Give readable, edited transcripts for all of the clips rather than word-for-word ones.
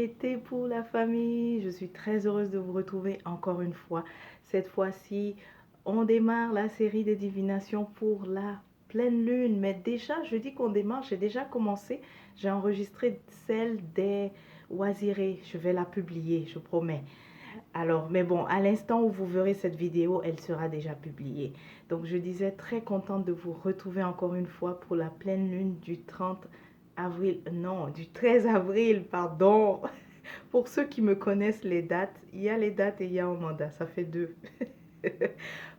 été pour la famille. Je suis très heureuse de vous retrouver encore une fois. Cette fois-ci, on démarre la série des divinations pour la pleine lune. Mais déjà, je dis qu'on démarre, j'ai déjà commencé. J'ai enregistré celle des oisirés. Je vais la publier, je promets. Alors, mais bon, à l'instant où vous verrez cette vidéo, elle sera déjà publiée. Donc, je disais très contente de vous retrouver encore une fois pour la pleine lune du 30 avril, non, du 13 avril, pardon. Pour ceux qui me connaissent les dates, il y a les dates et il y a Omanda, ça fait deux.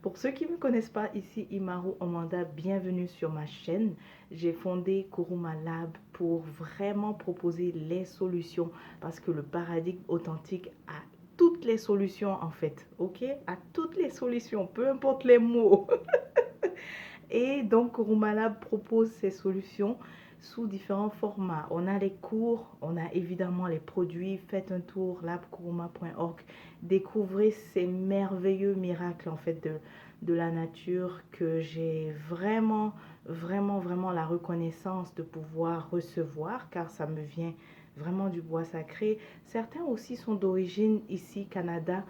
Pour ceux qui ne me connaissent pas, ici Imaru Omanda, bienvenue sur ma chaîne. J'ai fondé Kuruma Lab pour vraiment proposer les solutions parce que le paradigme authentique a toutes les solutions en fait, ok? À toutes les solutions, peu importe les mots. Et donc Kuruma Lab propose ces solutions sous différents formats. On a les cours, on a évidemment les produits. Faites un tour labkuruma.org. Découvrez ces merveilleux miracles en fait de la nature que j'ai vraiment la reconnaissance de pouvoir recevoir car ça me vient vraiment du bois sacré. Certains aussi sont d'origine ici, Canada,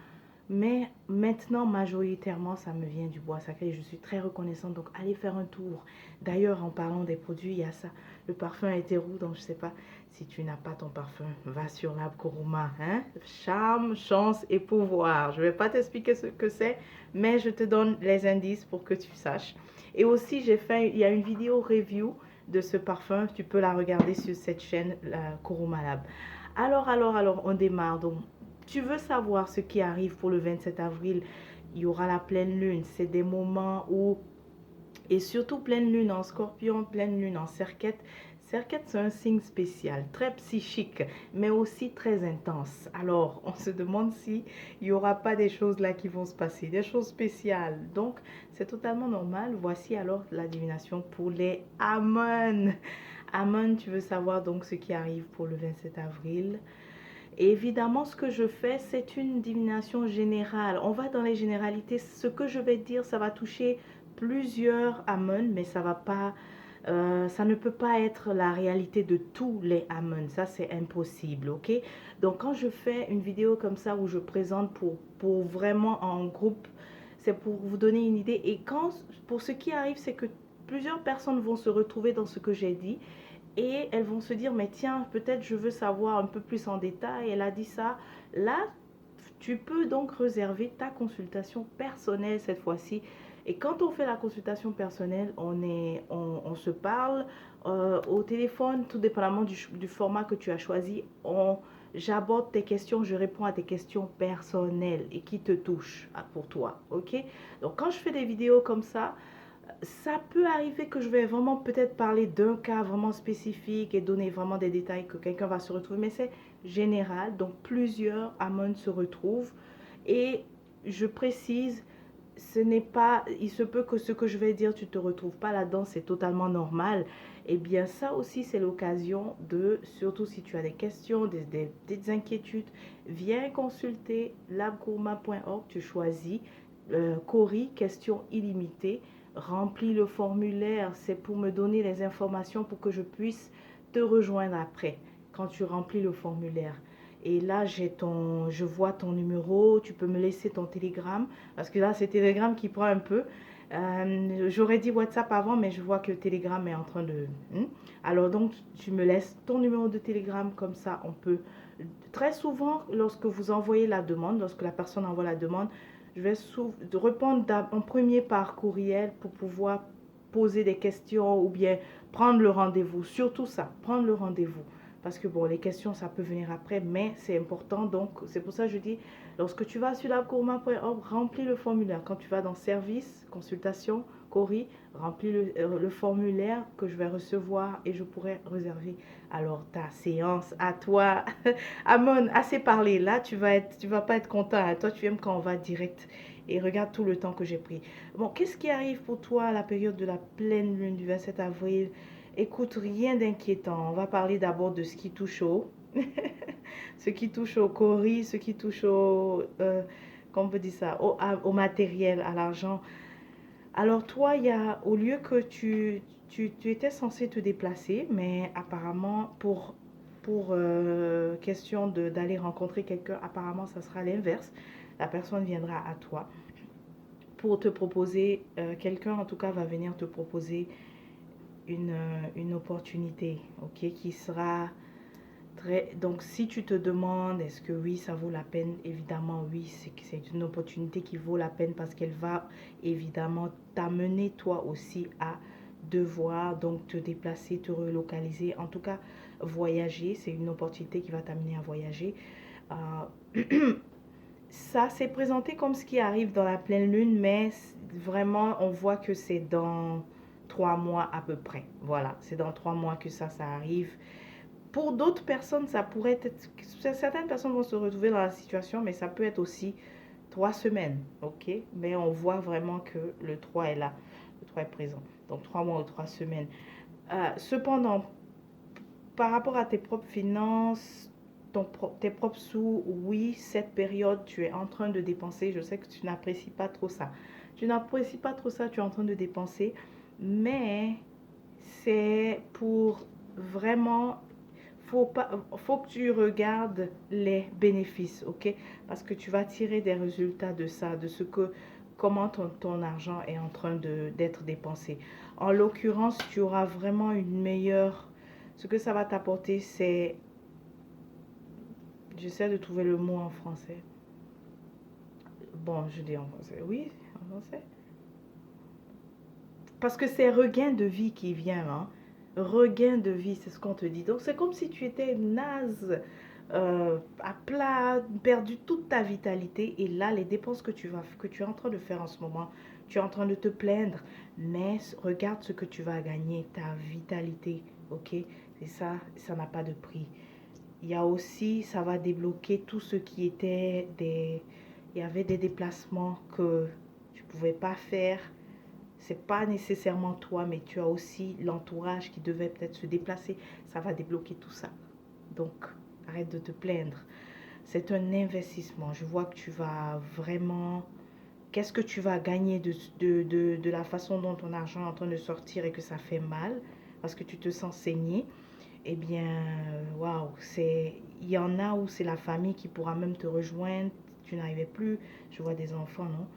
mais maintenant, majoritairement, ça me vient du bois sacré. Je suis très reconnaissante. Donc, allez faire un tour. D'ailleurs, en parlant des produits, il y a ça. Le parfum était roux. Donc, je ne sais pas si tu n'as pas ton parfum. Va sur Lab Kuruma. Hein? Charme, chance et pouvoir. Je ne vais pas t'expliquer ce que c'est, mais je te donne les indices pour que tu saches. Et aussi, il y a une vidéo review de ce parfum. Tu peux la regarder sur cette chaîne, la Kuruma Lab. Alors, on démarre. Donc, tu veux savoir ce qui arrive pour le 27 avril, il y aura la pleine lune. C'est des moments où, et surtout pleine lune en scorpion, pleine lune en cerquette. Cerquette, c'est un signe spécial, très psychique, mais aussi très intense. Alors, on se demande si il n'y aura pas des choses là qui vont se passer, des choses spéciales. Donc, c'est totalement normal. Voici alors la divination pour les Amon. Amon, tu veux savoir donc ce qui arrive pour le 27 avril. Et évidemment, ce que je fais, c'est une divination générale. On va dans les généralités. Ce que je vais dire, ça va toucher plusieurs Amon, mais ça va pas, ça ne peut pas être la réalité de tous les Amon. Ça, c'est impossible, ok? Donc, quand je fais une vidéo comme ça où je présente pour vraiment en groupe, c'est pour vous donner une idée. Et pour ce qui arrive, c'est que plusieurs personnes vont se retrouver dans ce que j'ai dit et elles vont se dire, mais tiens, peut-être je veux savoir un peu plus en détail. Elle a dit ça. Là, tu peux donc réserver ta consultation personnelle cette fois-ci. Et quand on fait la consultation personnelle, on se parle au téléphone, tout dépendamment du format que tu as choisi. J'aborde tes questions, je réponds à tes questions personnelles et qui te touchent pour toi. Ok? Donc quand je fais des vidéos comme ça peut arriver que je vais vraiment peut-être parler d'un cas vraiment spécifique et donner vraiment des détails que quelqu'un va se retrouver, mais c'est général, donc plusieurs Amon se retrouvent et je précise, ce n'est pas, il se peut que ce que je vais dire, tu ne te retrouves pas là-dedans, c'est totalement normal. Et bien ça aussi, c'est l'occasion de, surtout si tu as des questions, des petites inquiétudes, viens consulter labgourma.org, tu choisis Cori, questions illimitées. Remplis le formulaire, c'est pour me donner les informations pour que je puisse te rejoindre après quand tu remplis le formulaire. Et là, je vois ton numéro, tu peux me laisser ton télégramme, parce que là, c'est Telegram qui prend un peu. J'aurais dit WhatsApp avant, mais je vois que Telegram est en train de... Alors donc, tu me laisses ton numéro de Telegram, comme ça, on peut... Très souvent, lorsque vous envoyez la demande, lorsque la personne envoie la demande, je vais répondre en premier par courriel pour pouvoir poser des questions ou bien prendre le rendez-vous. Surtout ça, prendre le rendez-vous. Parce que bon, les questions, ça peut venir après, mais c'est important. Donc, c'est pour ça que je dis, lorsque tu vas sur labgourma.org, remplis le formulaire. Quand tu vas dans service, consultation, Cori, remplis le formulaire que je vais recevoir et je pourrai réserver alors ta séance à toi. Amon, assez parlé. Là, tu vas pas être content, hein. Toi, tu aimes quand on va direct. Et regarde tout le temps que j'ai pris. Bon, qu'est-ce qui arrive pour toi à la période de la pleine lune du 27 avril? Écoute, rien d'inquiétant. On va parler d'abord de ce qui touche au... ce qui touche au cori, ce qui touche au... comment on peut dire ça? Au matériel, à l'argent. Alors toi, au lieu que tu étais censé te déplacer, mais apparemment pour pour question d'aller rencontrer quelqu'un, apparemment, ça sera l'inverse. La personne viendra à toi pour te proposer, quelqu'un en tout cas va venir te proposer une opportunité, ok, qui sera très... Donc, si tu te demandes, est-ce que oui, ça vaut la peine? Évidemment, oui, c'est une opportunité qui vaut la peine parce qu'elle va évidemment t'amener toi aussi à devoir donc te déplacer, te relocaliser, en tout cas voyager. C'est une opportunité qui va t'amener à voyager. Ça s'est présenté comme ce qui arrive dans la pleine lune, mais vraiment, on voit que c'est dans 3 mois à peu près. Voilà, c'est dans 3 mois que ça arrive. Pour d'autres personnes, ça pourrait être... Certaines personnes vont se retrouver dans la situation, mais ça peut être aussi 3 semaines, ok? Mais on voit vraiment que le 3 est là, le 3 est présent. Donc 3 mois ou 3 semaines. Cependant, par rapport à tes propres finances, tes propres sous, oui, cette période, tu es en train de dépenser. Je sais que tu n'apprécies pas trop ça. Tu n'apprécies pas trop ça, tu es en train de dépenser. Mais c'est pour vraiment... faut que tu regardes les bénéfices, ok? Parce que tu vas tirer des résultats de ça, de ce que, comment ton argent est en train d'être dépensé. En l'occurrence, tu auras vraiment une meilleure... Ce que ça va t'apporter, c'est... J'essaie de trouver le mot en français. Bon, je dis en français. Oui, en français. Parce que c'est regain de vie qui vient, hein. Regain de vie, c'est ce qu'on te dit. Donc, c'est comme si tu étais naze, à plat, perdu toute ta vitalité. Et là, les dépenses que tu es en train de faire en ce moment, tu es en train de te plaindre. Mais regarde ce que tu vas gagner, ta vitalité, ok? Et ça n'a pas de prix. Il y a aussi, ça va débloquer tout ce qui était des... Il y avait des déplacements que tu ne pouvais pas faire. C'est pas nécessairement toi, mais tu as aussi l'entourage qui devait peut-être se déplacer. Ça va débloquer tout ça. Donc, arrête de te plaindre. C'est un investissement. Je vois que tu vas vraiment... Qu'est-ce que tu vas gagner de la façon dont ton argent est en train de sortir et que ça fait mal parce que tu te sens saigné? Eh bien, waouh, il y en a où c'est la famille qui pourra même te rejoindre. Tu n'arrivais plus. Je vois des enfants, non?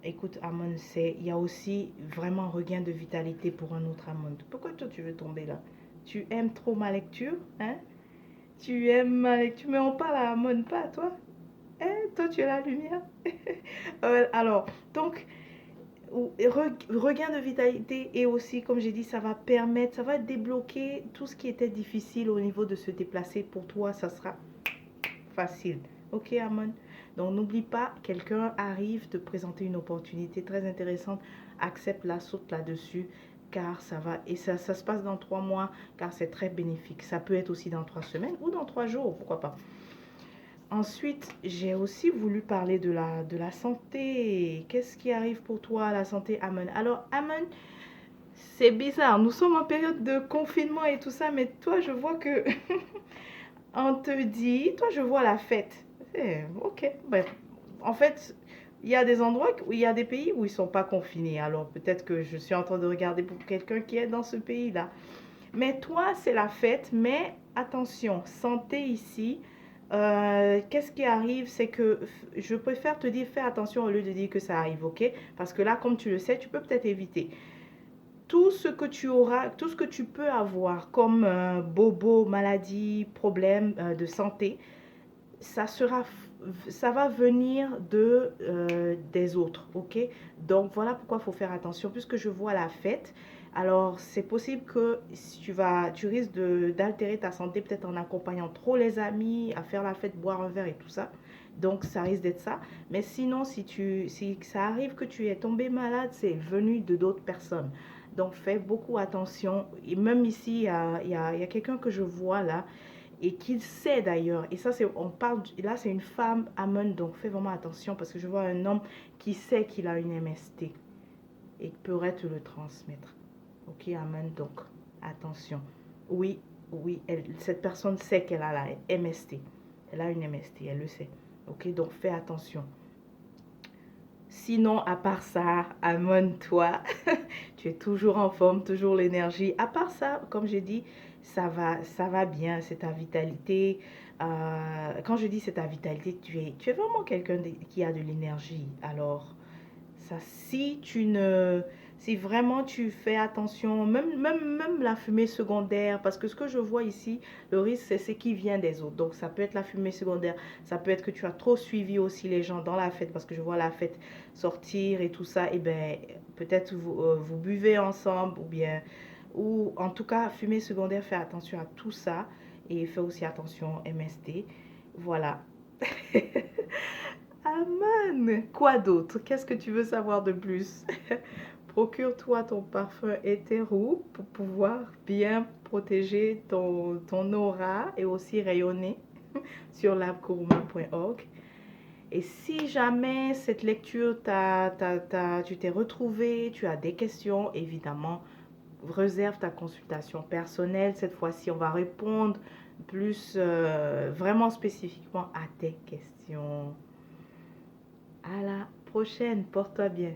Écoute, Amon, il y a aussi vraiment un regain de vitalité pour un autre Amon. Pourquoi toi tu veux tomber là? Tu aimes trop ma lecture, hein? Tu aimes ma lecture, mais on parle à Amon, pas à toi. Hein? Toi, tu es la lumière. Alors, donc, regain de vitalité et aussi, comme j'ai dit, ça va permettre, ça va débloquer tout ce qui était difficile au niveau de se déplacer. Pour toi, ça sera facile. Ok, Amon? Donc, n'oublie pas, quelqu'un arrive te présenter une opportunité très intéressante. Accepte-la, saute là-dessus, car ça va, et ça se passe dans 3 mois, car c'est très bénéfique. Ça peut être aussi dans 3 semaines ou dans 3 jours, pourquoi pas. Ensuite, j'ai aussi voulu parler de la santé. Qu'est-ce qui arrive pour toi, la santé, Amon? Alors, Amon, c'est bizarre. Nous sommes en période de confinement et tout ça, mais toi, je vois que on te dit, toi, je vois la fête. Ok, bref. En fait, il y a des endroits où il y a des pays où ils ne sont pas confinés. Alors, peut-être que je suis en train de regarder pour quelqu'un qui est dans ce pays-là. Mais toi, c'est la fête. Mais attention, santé ici. Qu'est-ce qui arrive, c'est que je préfère te dire fais attention au lieu de dire que ça arrive, ok? Parce que là, comme tu le sais, tu peux peut-être éviter. Tout ce que tu auras, tout ce que tu peux avoir comme bobo, maladie, problème de santé, ça sera, ça va venir des autres, ok? Donc voilà pourquoi il faut faire attention. Puisque je vois la fête, alors c'est possible que si tu risques d'altérer ta santé peut-être en accompagnant trop les amis à faire la fête, boire un verre et tout ça. Donc ça risque d'être ça. Mais sinon, si ça arrive que tu es tombé malade, c'est venu de d'autres personnes. Donc fais beaucoup attention. Et même ici, il y a quelqu'un que je vois là et qu'il sait d'ailleurs. Et ça, on parle, là, c'est une femme, Amon, donc fais vraiment attention parce que je vois un homme qui sait qu'il a une MST et qui pourrait te le transmettre. Ok, Amon, donc attention. Oui, oui, cette personne sait qu'elle a la MST. Elle a une MST, elle le sait. Ok, donc fais attention. Sinon, à part ça, Amon, toi, tu es toujours en forme, toujours l'énergie. À part ça, comme j'ai dit, ça va bien, c'est ta vitalité. Quand je dis c'est ta vitalité, tu es vraiment quelqu'un qui a de l'énergie. Alors, ça, si tu ne, si vraiment tu fais attention, même la fumée secondaire, parce que ce que je vois ici, le risque, c'est ce qui vient des autres. Donc, ça peut être la fumée secondaire, ça peut être que tu as trop suivi aussi les gens dans la fête, parce que je vois la fête sortir et tout ça, et ben, peut-être vous buvez ensemble, ou en tout cas, fumée secondaire, fais attention à tout ça, et fais aussi attention MST. Voilà. Aman, quoi d'autre? Qu'est-ce que tu veux savoir de plus? Procure-toi ton parfum hétéro pour pouvoir bien protéger ton aura et aussi rayonner sur labgourmand.org. Et si jamais cette lecture, tu t'es retrouvé, tu as des questions, évidemment, réserve ta consultation personnelle. Cette fois-ci, on va répondre plus vraiment spécifiquement à tes questions. À la prochaine, porte-toi bien.